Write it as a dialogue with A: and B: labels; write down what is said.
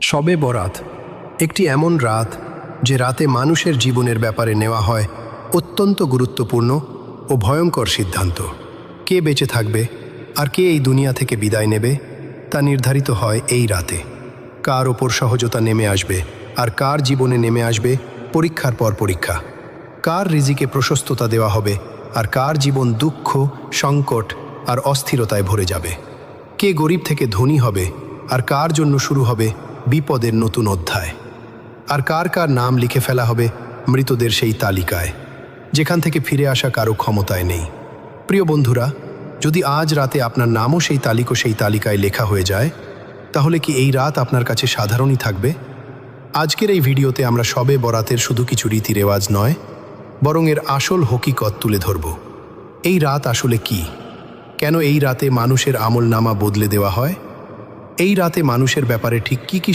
A: শবে বরাত একটি এমন রাত যে রাতে মানুষের জীবনের ব্যাপারে নেওয়া হয় অত্যন্ত গুরুত্বপূর্ণ ও ভয়ঙ্কর সিদ্ধান্ত। কে বেঁচে থাকবে আর কে এই দুনিয়া থেকে বিদায় নেবে তা নির্ধারিত হয় এই রাতে। কার ওপর সহজতা নেমে আসবে আর কার জীবনে নেমে আসবে পরীক্ষার পর পরীক্ষা। কার রিজিকে প্রশস্ততা দেওয়া হবে আর কার জীবন দুঃখ, সংকট আর অস্থিরতায় ভরে যাবে। কে গরিব থেকে ধনী হবে আর কার জন্য শুরু হবে বিপদের নতুন অধ্যায়। আর কার কার নাম লিখে ফেলা হবে মৃতদের সেই তালিকায়, যেখান থেকে ফিরে আসা কারো ক্ষমতায় নেই। প্রিয় বন্ধুরা, যদি আজ রাতে আপনার নামও সেই তালিকায় লেখা হয়ে যায়, তাহলে কি এই রাত আপনার কাছে সাধারণই থাকবে? আজকের এই ভিডিওতে আমরা শবে বরাতের শুধু কিছু রীতি রেওয়াজ নয়, বরং এর আসল হকিকত তুলে ধরব। এই রাত আসলে কি? কেন এই রাতে মানুষের আমলনামা বদলে দেওয়া হয়? এই রাতে মানুষের ব্যাপারে ঠিক কি কি